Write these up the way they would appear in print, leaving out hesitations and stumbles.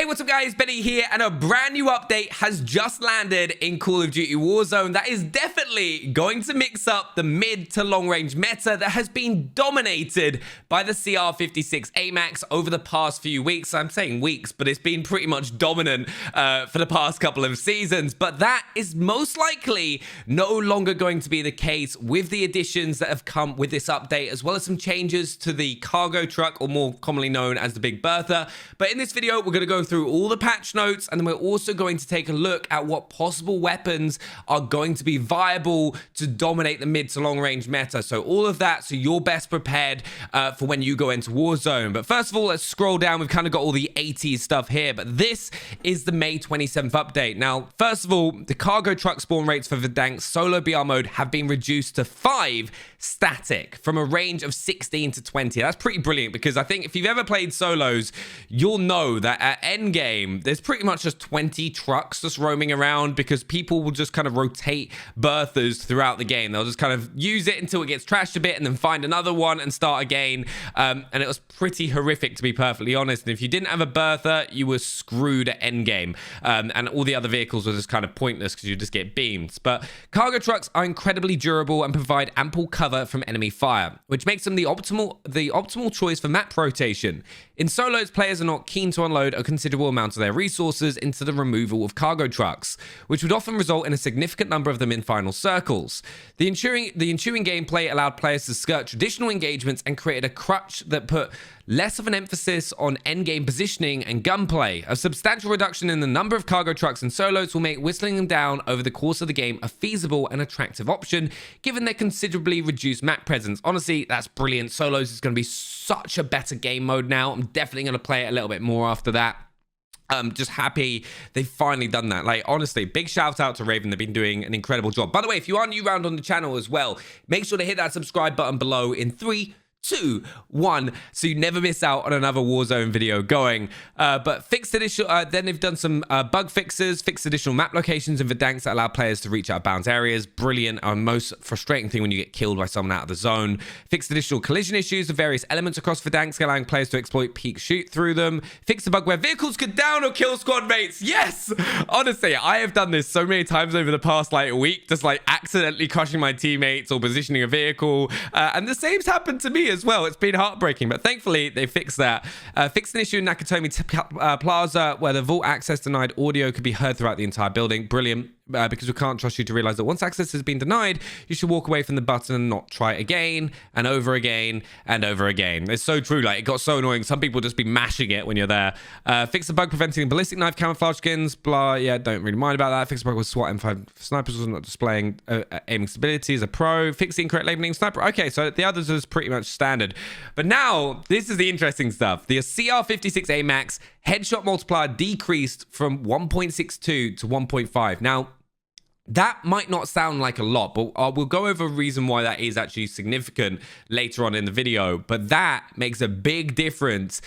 Hey, what's up guys, Benny here, and a brand new update has just landed in Call of Duty Warzone that is definitely going to mix up the mid to long range meta that has been dominated by the Cr-56 Amax over the past few weeks. I'm saying weeks, but it's been pretty much dominant for the past couple of seasons, but that is most likely no longer going to be the case with the additions that have come with this update, as well as some changes to the cargo truck, or more commonly known as the Big Bertha. But in this video, we're going to go through all the patch notes, and then we're also going to take a look at what possible weapons are going to be viable to dominate the mid to long range meta. So all of that, so you're best prepared for when you go into Warzone. But first of all, let's scroll down. We've kind of got all the 80s stuff here, but this is the May 27th update. Now, first of all, the cargo truck spawn rates for Verdank's solo BR mode have been reduced to 5 static from a range of 16 to 20. That's pretty brilliant, because I think if you've ever played solos, you'll know that at endgame, there's pretty much just 20 trucks just roaming around, because people will just kind of rotate Berthas throughout the game. They'll just kind of use it until it gets trashed a bit and then find another one and start again. And it was pretty horrific, to be perfectly honest. And if you didn't have a Bertha, you were screwed at endgame. And all the other vehicles were just kind of pointless because you just get beamed. But cargo trucks are incredibly durable and provide ample cover from enemy fire, which makes them the optimal choice for map rotation. In solos, players are not keen to unload a considerable amount of their resources into the removal of cargo trucks, which would often result in a significant number of them in final circles. The ensuing gameplay allowed players to skirt traditional engagements and created a crutch that put less of an emphasis on endgame positioning and gunplay. A substantial reduction in the number of cargo trucks in solos will make whistling them down over the course of the game a feasible and attractive option, given their considerably reduced map presence. Honestly, that's brilliant. Solos is going to be such a better game mode now. I'm definitely going to play it a little bit more after that. Just happy they've finally done that. Like, honestly, big shout out to Raven. They've been doing an incredible job. By the way, if you are new around on the channel as well, make sure to hit that subscribe button below in 3, 2, 1, so you never miss out on another Warzone video going. But fixed additional, then they've done some bug fixes, fixed additional map locations in Verdansk that allow players to reach out of bounds areas. Brilliant. Most frustrating thing when you get killed by someone out of the zone. Fixed additional collision issues of various elements across Verdansk, allowing players to exploit peak shoot through them. Fixed the bug where vehicles could down or kill squad mates. Yes! Honestly, I have done this so many times over the past week, just accidentally crushing my teammates or positioning a vehicle. And the same's happened to me as well. It's been heartbreaking, but thankfully they fixed that. Fixed an issue in Nakatomi Plaza where the vault access denied audio could be heard throughout the entire building. Brilliant. Because we can't trust you to realize that once access has been denied, you should walk away from the button and not try it again and over again and over again. It's so true. It got so annoying. Some people just be mashing it when you're there. Fix the bug preventing ballistic knife camouflage skins. Blah. Yeah, don't really mind about that. Fix the bug with SWAT M5 snipers was not displaying aiming stability as a pro. Fix the incorrect labeling sniper. Okay, so the others is pretty much standard. But now, this is the interesting stuff. The Cr-56 Amax headshot multiplier decreased from 1.62 to 1.5. Now, that might not sound like a lot, but we'll go over a reason why that is actually significant later on in the video. But that makes a big difference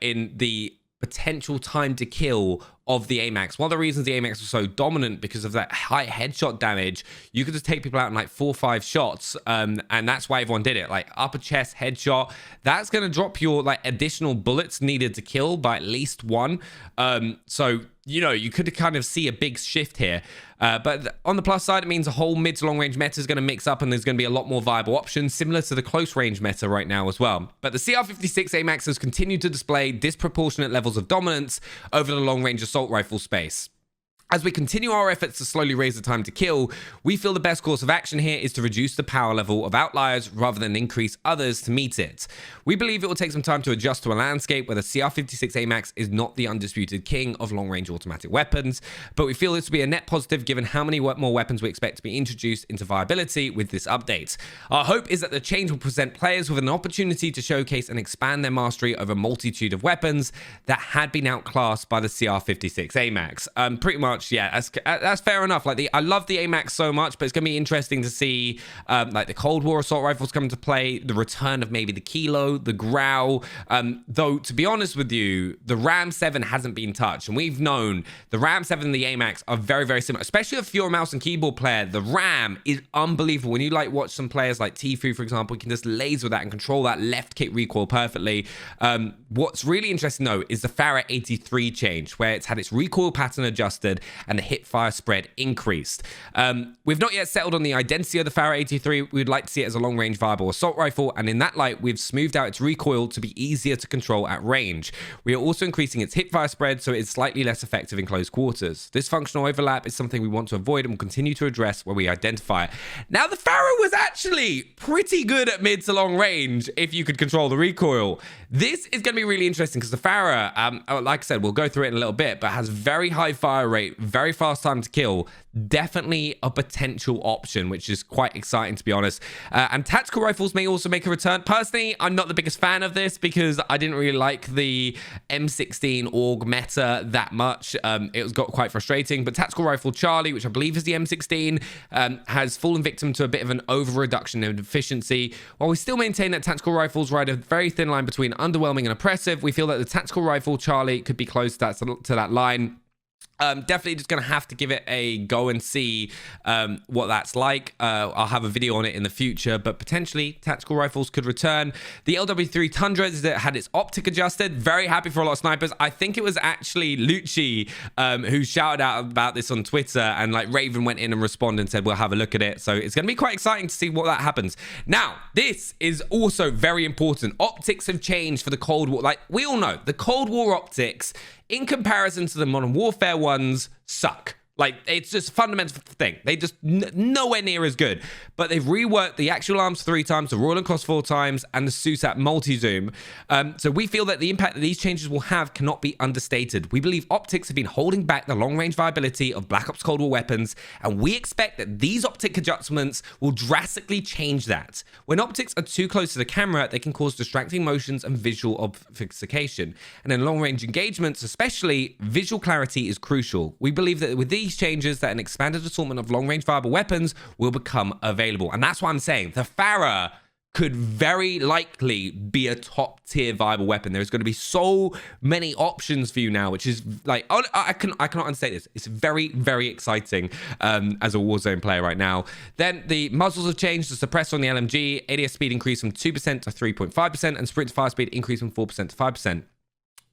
in the potential time to kill of the Amax. One of the reasons the Amax was so dominant, because of that high headshot damage, you could just take people out in 4 or 5 shots, and that's why everyone did it. Upper chest headshot, that's going to drop your additional bullets needed to kill by at least 1. So you could kind of see a big shift here. But on the plus side, it means a whole mid to long range meta is going to mix up, and there's going to be a lot more viable options, similar to the close range meta right now as well. But the Cr-56 Amax has continued to display disproportionate levels of dominance over the long range assault rifle space. As we continue our efforts to slowly raise the time to kill, we feel the best course of action here is to reduce the power level of outliers rather than increase others to meet it. We believe it will take some time to adjust to a landscape where the Cr-56 Amax is not the undisputed king of long-range automatic weapons, but we feel this will be a net positive given how many more weapons we expect to be introduced into viability with this update. Our hope is that the change will present players with an opportunity to showcase and expand their mastery over a multitude of weapons that had been outclassed by the Cr-56 Amax. Pretty much much. Yeah, that's fair enough. Like I love the Amax so much, but it's gonna be interesting to see like the Cold War assault rifles come into play, the return of maybe the Kilo, the Grau. Though to be honest with you, the Ram 7 hasn't been touched, and we've known the Ram 7 and the Amax are very, very similar. Especially if you're a mouse and keyboard player, the Ram is unbelievable. When you like watch some players like Tfue, for example, you can just laser that and control that left kick recoil perfectly. What's really interesting though is the Farah 83 change, where it's had its recoil pattern adjusted and the hip fire spread increased. We've not yet settled on the identity of the Farah 83. We'd like to see it as a long-range viable assault rifle, and in that light, we've smoothed out its recoil to be easier to control at range. We are also increasing its hip fire spread so it's slightly less effective in close quarters. This functional overlap is something we want to avoid and will continue to address where we identify it. Now, the Farah was actually pretty good at mid to long range if you could control the recoil. This is going to be really interesting because the Farah, like I said, we'll go through it in a little bit, but has very high fire rate, very fast time to kill. Definitely a potential option, which is quite exciting, to be honest. And tactical rifles may also make a return. Personally, I'm not the biggest fan of this because I didn't really like the M16 AUG meta that much. It got quite frustrating, but tactical rifle Charlie, which I believe is the M16, has fallen victim to a bit of an over-reduction in efficiency. While we still maintain that tactical rifles ride a very thin line between underwhelming and oppressive, we feel that the tactical rifle Charlie could be close to that line. Definitely just going to have to give it a go and see what that's like. I'll have a video on it in the future, but potentially tactical rifles could return. The LW3 Tundra that had its optic adjusted. Very happy for a lot of snipers. I think it was actually Lucci who shouted out about this on Twitter, and like Raven went in and responded and said, we'll have a look at it. So it's going to be quite exciting to see what that happens. Now, this is also very important. Optics have changed for the Cold War. Like we all know, the Cold War optics in comparison to the Modern Warfare ones suck. Like, it's just a fundamental thing. They just nowhere near as good. But they've reworked the actual arms 3 times, the Royal and Cross 4 times, and the SUSAT multi-zoom. So we feel that the impact that these changes will have cannot be understated. We believe optics have been holding back the long-range viability of Black Ops Cold War weapons, and we expect that these optic adjustments will drastically change that. When optics are too close to the camera, they can cause distracting motions and visual obfuscation. And in long-range engagements, especially, visual clarity is crucial. We believe that with these changes that an expanded assortment of long-range viable weapons will become available. And that's why I'm saying the Farah could very likely be a top-tier viable weapon. There's going to be so many options for you now, which is like, I cannot understate this. It's very, very exciting as a Warzone player right now. Then the muzzles have changed. The suppressor on the LMG, ADS speed increased from 2% to 3.5%, and sprint to fire speed increased from 4% to 5%.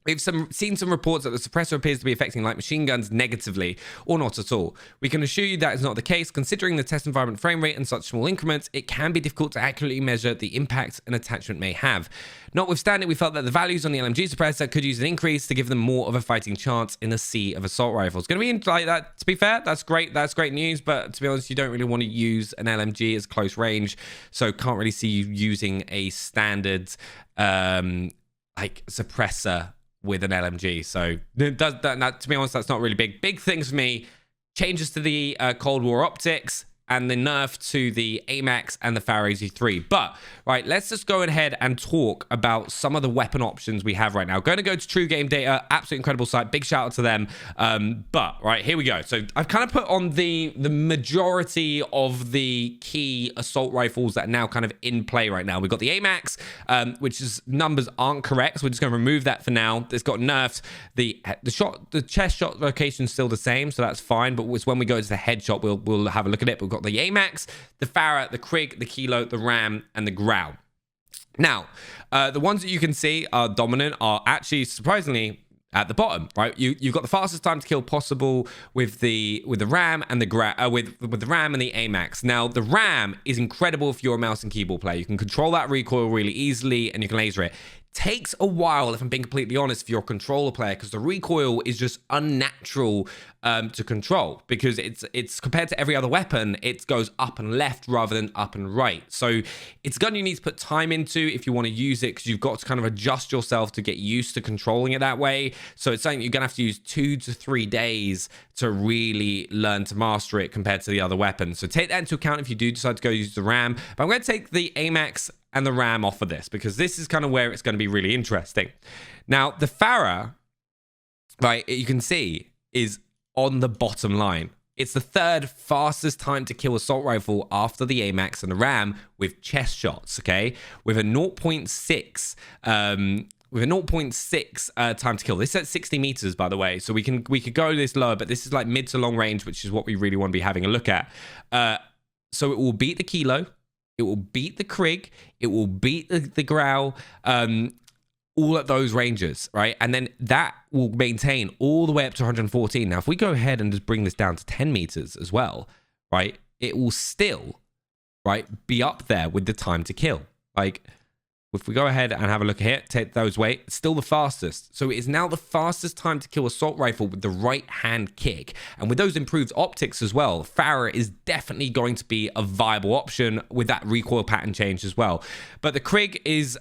We've seen some reports that the suppressor appears to be affecting light machine guns negatively, or not at all. We can assure you that is not the case. Considering the test environment frame rate in such small increments, it can be difficult to accurately measure the impact an attachment may have. Notwithstanding, we felt that the values on the LMG suppressor could use an increase to give them more of a fighting chance in the sea of assault rifles. Going to be like that, to be fair, that's great. That's great news, but to be honest, you don't really want to use an LMG as close range, so can't really see you using a standard like suppressor with an LMG. So to be honest, that's not really big. Big things for me, changes to the Cold War optics and the nerf to the Amax and the Farah 83. But, right, let's just go ahead and talk about some of the weapon options we have right now. Going to go to True Game Data, absolutely incredible site. Big shout out to them. But, right, here we go. So I've kind of put on the majority of the key assault rifles that are now kind of in play right now. We've got the Amax, which is numbers aren't correct, so we're just going to remove that for now. It's got nerfs. The chest shot location is still the same, so that's fine. But it's when we go to the headshot, we'll have a look at it. We've got the Amax, the Farah, the Krig, the Kilo, the Ram, and the Grau. Now, the ones that you can see are dominant are actually surprisingly at the bottom, right? You've got the fastest time to kill possible with the Ram and the with the Ram and the Amax. Now, the Ram is incredible if you're a mouse and keyboard player. You can control that recoil really easily, and you can laser it. Takes a while, if I'm being completely honest, if you're a controller player, because the recoil is just unnatural to control, because it's compared to every other weapon, it goes up and left rather than up and right. So it's a gun you need to put time into if you want to use it, because you've got to kind of adjust yourself to get used to controlling it that way. So it's something you're gonna have to use 2 to 3 days to really learn to master it compared to the other weapons. So take that into account if you do decide to go use the Ram. But I'm going to take the Amax and the Ram off of this, because this is kind of where it's going to be really interesting. Now, the Farah, right, you can see, is on the bottom line. It's the third fastest time to kill assault rifle after the Amax and the Ram with chest shots, okay? With a 0.6 time to kill. This is at 60 meters, by the way, so we could go this lower, but this is like mid to long range, which is what we really want to be having a look at. So it will beat the Kilo, it will beat the Crig, it will beat the Grau, all at those ranges, right? And then that will maintain all the way up to 114. Now, if we go ahead and just bring this down to 10 meters as well, right, it will still, right, be up there with the time to kill. Like, if we go ahead and have a look here, take those away, it's still the fastest. So it is now the fastest time to kill assault rifle with the right hand kick. And with those improved optics as well, Farah is definitely going to be a viable option with that recoil pattern change as well. But the Crig is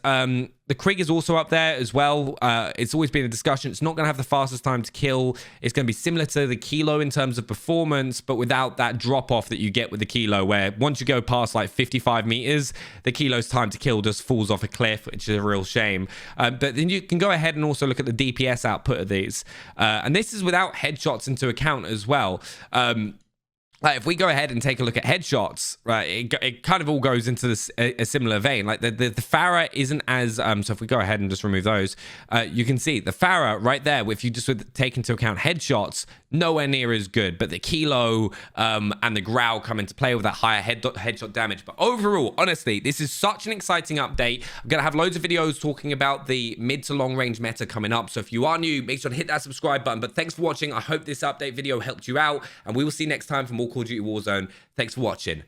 also up there as well. It's always been a discussion. It's not going to have the fastest time to kill. It's going to be similar to the Kilo in terms of performance, but without that drop off that you get with the Kilo, where once you go past like 55 meters, the Kilo's time to kill just falls off a cliff, which is a real shame. But then you can go ahead and also look at the DPS output of these. And this is without headshots into account as well. Like if we go ahead and take a look at headshots, right, it kind of all goes into this a similar vein. Like the Farah isn't as so if we go ahead and just remove those, you can see the Farah right there. If you just would take into account headshots, nowhere near as good. But the Kilo and the Grau come into play with that higher headshot damage. But overall, honestly, this is such an exciting update. I'm gonna have loads of videos talking about the mid to long range meta coming up. So if you are new, make sure to hit that subscribe button. But thanks for watching. I hope this update video helped you out, and we will see you next time for more Call of Duty Warzone. Thanks for watching.